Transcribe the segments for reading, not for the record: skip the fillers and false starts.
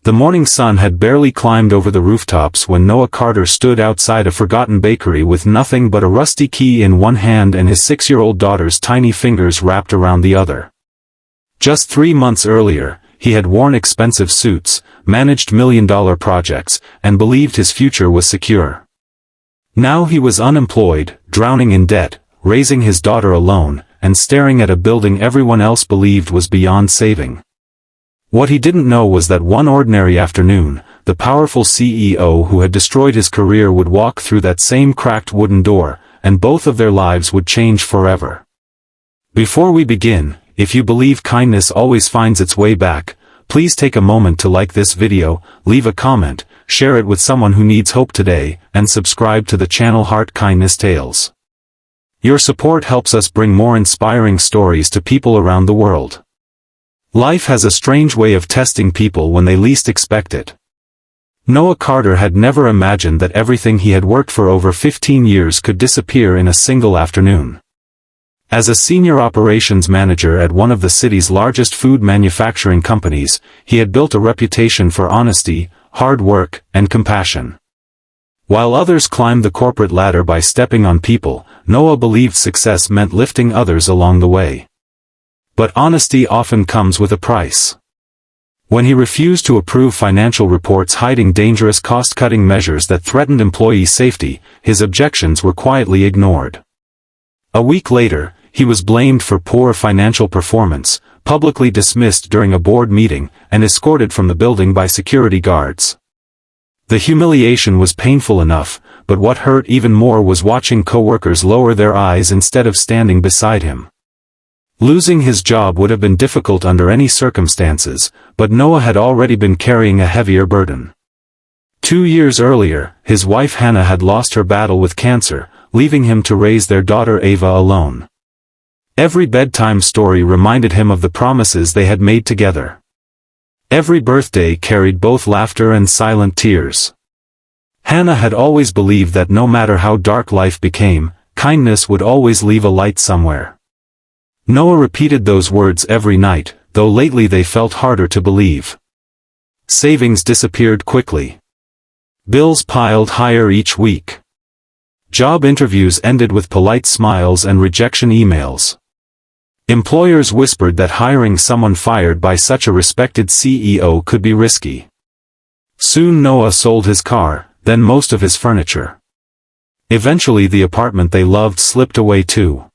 The morning sun had barely climbed over the rooftops when Noah Carter stood outside a forgotten bakery with nothing but a rusty key in one hand and his 6-year-old daughter's tiny fingers wrapped around the other. Just 3 months earlier, he had worn expensive suits, managed million-dollar projects, and believed his future was secure. Now he was unemployed, drowning in debt, raising his daughter alone, and staring at a building everyone else believed was beyond saving. What he didn't know was that one ordinary afternoon, the powerful CEO who had destroyed his career would walk through that same cracked wooden door, and both of their lives would change forever. Before we begin, if you believe kindness always finds its way back, please take a moment to like this video, leave a comment, share it with someone who needs hope today, and subscribe to the channel Heart Kindness Tales. Your support helps us bring more inspiring stories to people around the world. Life has a strange way of testing people when they least expect it. Noah Carter had never imagined that everything he had worked for over 15 years could disappear in a single afternoon. As a senior operations manager at one of the city's largest food manufacturing companies, he had built a reputation for honesty, hard work, and compassion. While others climbed the corporate ladder by stepping on people, Noah believed success meant lifting others along the way. But honesty often comes with a price. When he refused to approve financial reports hiding dangerous cost-cutting measures that threatened employee safety, his objections were quietly ignored. A week later, he was blamed for poor financial performance, publicly dismissed during a board meeting, and escorted from the building by security guards. The humiliation was painful enough, but what hurt even more was watching coworkers lower their eyes instead of standing beside him. Losing his job would have been difficult under any circumstances, but Noah had already been carrying a heavier burden. 2 years earlier, his wife Hannah had lost her battle with cancer, leaving him to raise their daughter Ava alone. Every bedtime story reminded him of the promises they had made together. Every birthday carried both laughter and silent tears. Hannah had always believed that no matter how dark life became, kindness would always leave a light somewhere. Noah repeated those words every night, though lately they felt harder to believe. Savings disappeared quickly. Bills piled higher each week. Job interviews ended with polite smiles and rejection emails. Employers whispered that hiring someone fired by such a respected CEO could be risky. Soon Noah sold his car, then most of his furniture. Eventually the apartment they loved slipped away too.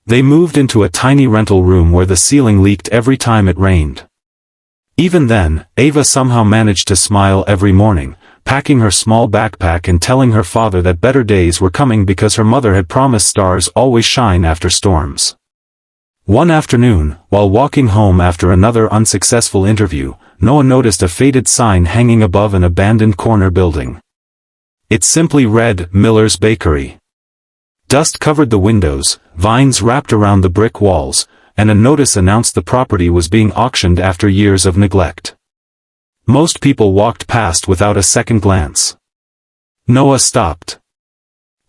They moved into a tiny rental room where the ceiling leaked every time it rained. Even then, Ava somehow managed to smile every morning, packing her small backpack and telling her father that better days were coming because her mother had promised stars always shine after storms. One afternoon, while walking home after another unsuccessful interview, Noah noticed a faded sign hanging above an abandoned corner building. It simply read, "Miller's Bakery." Dust covered the windows, vines wrapped around the brick walls, and a notice announced the property was being auctioned after years of neglect. Most people walked past without a second glance. Noah stopped.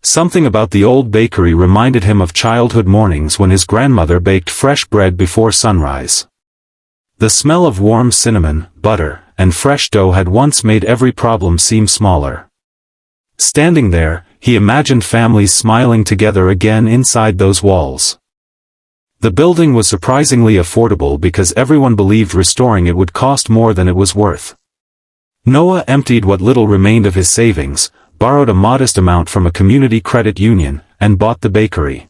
Something about the old bakery reminded him of childhood mornings when his grandmother baked fresh bread before sunrise. The smell of warm cinnamon, butter, and fresh dough had once made every problem seem smaller. Standing there, he imagined families smiling together again inside those walls. The building was surprisingly affordable because everyone believed restoring it would cost more than it was worth. Noah emptied what little remained of his savings, borrowed a modest amount from a community credit union, and bought the bakery.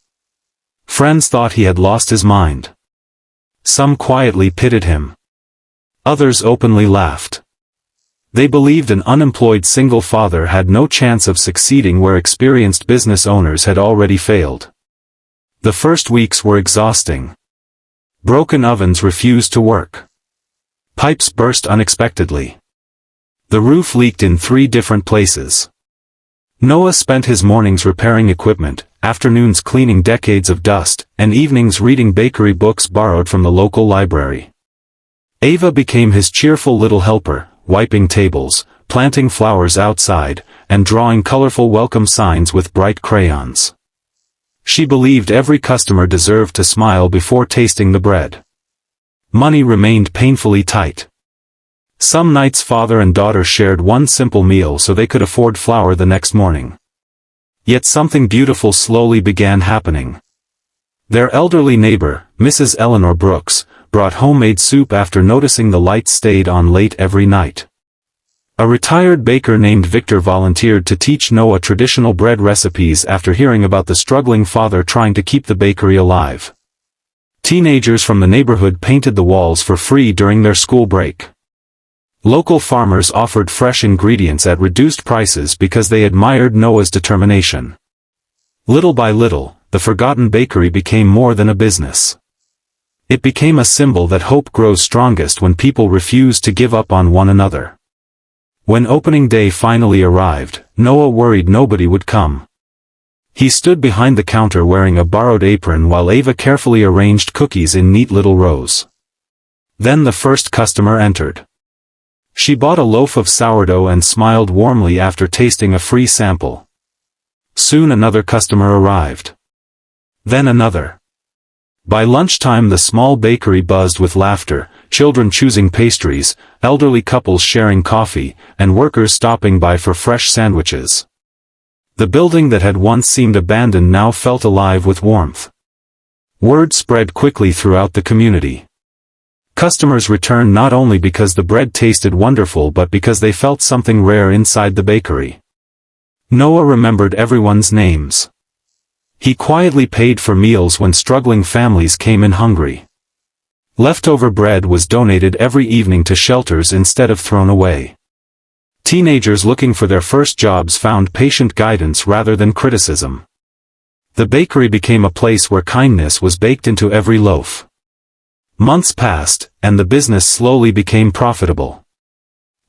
Friends thought he had lost his mind. Some quietly pitied him. Others openly laughed. They believed an unemployed single father had no chance of succeeding where experienced business owners had already failed. The first weeks were exhausting. Broken ovens refused to work. Pipes burst unexpectedly. The roof leaked in 3 different places. Noah spent his mornings repairing equipment, afternoons cleaning decades of dust, and evenings reading bakery books borrowed from the local library. Ava became his cheerful little helper, wiping tables, planting flowers outside, and drawing colorful welcome signs with bright crayons. She believed every customer deserved to smile before tasting the bread. Money remained painfully tight. Some nights father and daughter shared one simple meal so they could afford flour the next morning. Yet something beautiful slowly began happening. Their elderly neighbor, Mrs. Eleanor Brooks, brought homemade soup after noticing the lights stayed on late every night. A retired baker named Victor volunteered to teach Noah traditional bread recipes after hearing about the struggling father trying to keep the bakery alive. Teenagers from the neighborhood painted the walls for free during their school break. Local farmers offered fresh ingredients at reduced prices because they admired Noah's determination. Little by little, the forgotten bakery became more than a business. It became a symbol that hope grows strongest when people refuse to give up on one another. When opening day finally arrived, Noah worried nobody would come. He stood behind the counter wearing a borrowed apron while Ava carefully arranged cookies in neat little rows. Then the first customer entered. She bought a loaf of sourdough and smiled warmly after tasting a free sample. Soon another customer arrived. Then another. By lunchtime the small bakery buzzed with laughter, children choosing pastries, elderly couples sharing coffee, and workers stopping by for fresh sandwiches. The building that had once seemed abandoned now felt alive with warmth. Word spread quickly throughout the community. Customers returned not only because the bread tasted wonderful but because they felt something rare inside the bakery. Noah remembered everyone's names. He quietly paid for meals when struggling families came in hungry. Leftover bread was donated every evening to shelters instead of thrown away. Teenagers looking for their first jobs found patient guidance rather than criticism. The bakery became a place where kindness was baked into every loaf. Months passed, and the business slowly became profitable.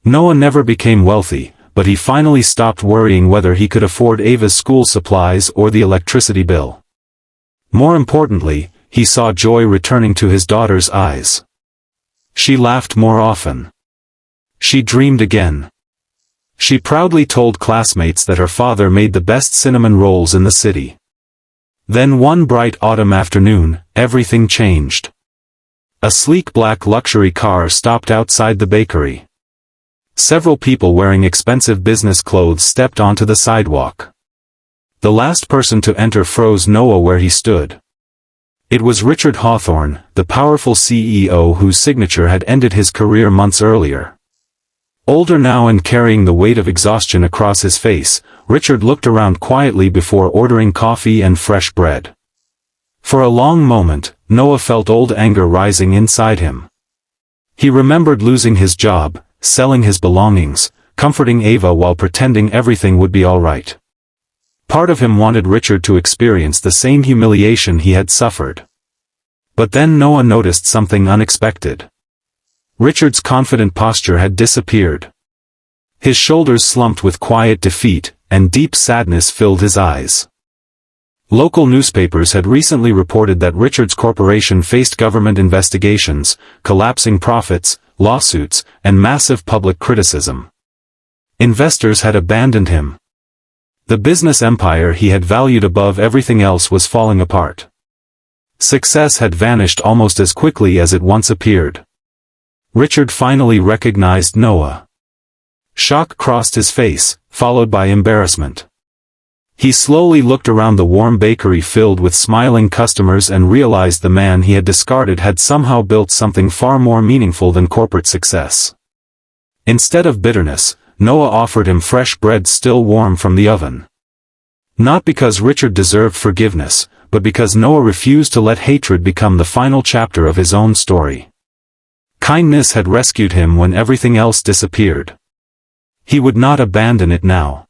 Noah never became wealthy, but he finally stopped worrying whether he could afford Ava's school supplies or the electricity bill. More importantly, he saw joy returning to his daughter's eyes. She laughed more often. She dreamed again. She proudly told classmates that her father made the best cinnamon rolls in the city. Then one bright autumn afternoon, everything changed. A sleek black luxury car stopped outside the bakery. Several people wearing expensive business clothes stepped onto the sidewalk. The last person to enter froze Noah where he stood. It was Richard Hawthorne, the powerful CEO whose signature had ended his career months earlier. Older now and carrying the weight of exhaustion across his face, Richard looked around quietly before ordering coffee and fresh bread. For a long moment, Noah felt old anger rising inside him. He remembered losing his job, selling his belongings, comforting Ava while pretending everything would be all right. Part of him wanted Richard to experience the same humiliation he had suffered. But then Noah noticed something unexpected. Richard's confident posture had disappeared. His shoulders slumped with quiet defeat, and deep sadness filled his eyes. Local newspapers had recently reported that Richard's corporation faced government investigations, collapsing profits, lawsuits, and massive public criticism. Investors had abandoned him. The business empire he had valued above everything else was falling apart. Success had vanished almost as quickly as it once appeared. Richard finally recognized Noah. Shock crossed his face, followed by embarrassment. He slowly looked around the warm bakery filled with smiling customers and realized the man he had discarded had somehow built something far more meaningful than corporate success. Instead of bitterness, Noah offered him fresh bread still warm from the oven. Not because Richard deserved forgiveness, but because Noah refused to let hatred become the final chapter of his own story. Kindness had rescued him when everything else disappeared. He would not abandon it now.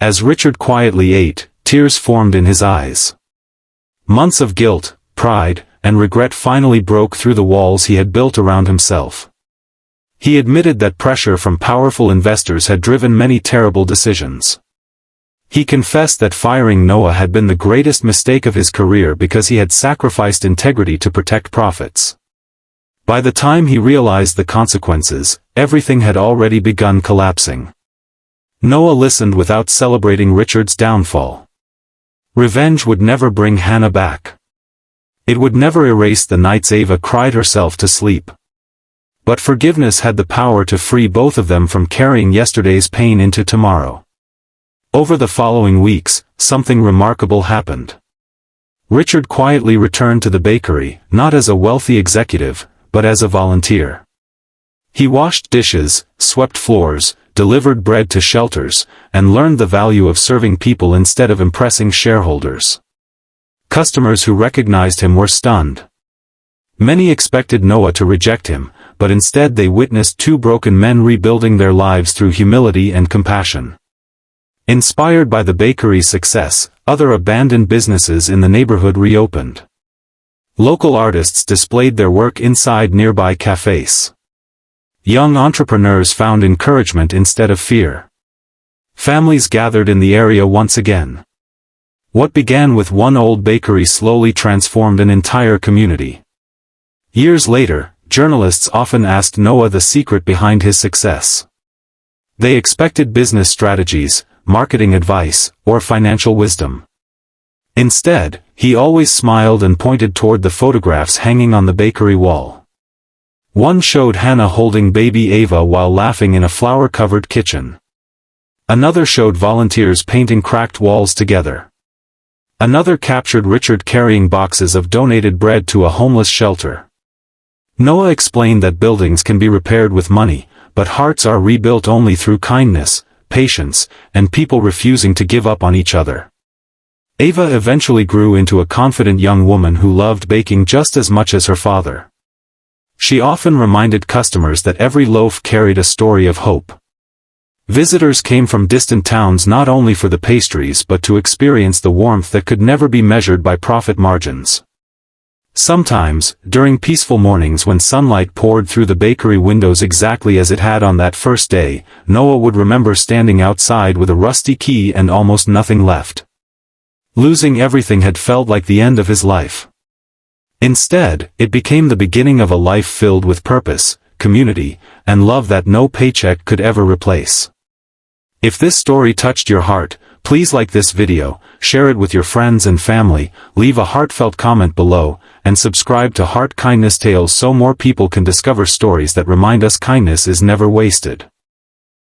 As Richard quietly ate, tears formed in his eyes. Months of guilt, pride, and regret finally broke through the walls he had built around himself. He admitted that pressure from powerful investors had driven many terrible decisions. He confessed that firing Noah had been the greatest mistake of his career because he had sacrificed integrity to protect profits. By the time he realized the consequences, everything had already begun collapsing. Noah listened without celebrating Richard's downfall. Revenge would never bring Hannah back. It would never erase the nights Ava cried herself to sleep. But forgiveness had the power to free both of them from carrying yesterday's pain into tomorrow. Over the following weeks, something remarkable happened. Richard quietly returned to the bakery, not as a wealthy executive, but as a volunteer. He washed dishes, swept floors, delivered bread to shelters, and learned the value of serving people instead of impressing shareholders. Customers who recognized him were stunned. Many expected Noah to reject him, but instead they witnessed two broken men rebuilding their lives through humility and compassion. Inspired by the bakery's success, other abandoned businesses in the neighborhood reopened. Local artists displayed their work inside nearby cafes. Young entrepreneurs found encouragement instead of fear. Families gathered in the area once again. What began with one old bakery slowly transformed an entire community. Years later, journalists often asked Noah the secret behind his success. They expected business strategies, marketing advice, or financial wisdom. Instead, he always smiled and pointed toward the photographs hanging on the bakery wall. One showed Hannah holding baby Ava while laughing in a flower-covered kitchen. Another showed volunteers painting cracked walls together. Another captured Richard carrying boxes of donated bread to a homeless shelter. Noah explained that buildings can be repaired with money, but hearts are rebuilt only through kindness, patience, and people refusing to give up on each other. Ava eventually grew into a confident young woman who loved baking just as much as her father. She often reminded customers that every loaf carried a story of hope. Visitors came from distant towns not only for the pastries but to experience the warmth that could never be measured by profit margins. Sometimes, during peaceful mornings when sunlight poured through the bakery windows exactly as it had on that first day, Noah would remember standing outside with a rusty key and almost nothing left. Losing everything had felt like the end of his life. Instead, it became the beginning of a life filled with purpose, community, and love that no paycheck could ever replace. If this story touched your heart, please like this video, share it with your friends and family, leave a heartfelt comment below, and subscribe to Heart Kindness Tales so more people can discover stories that remind us kindness is never wasted.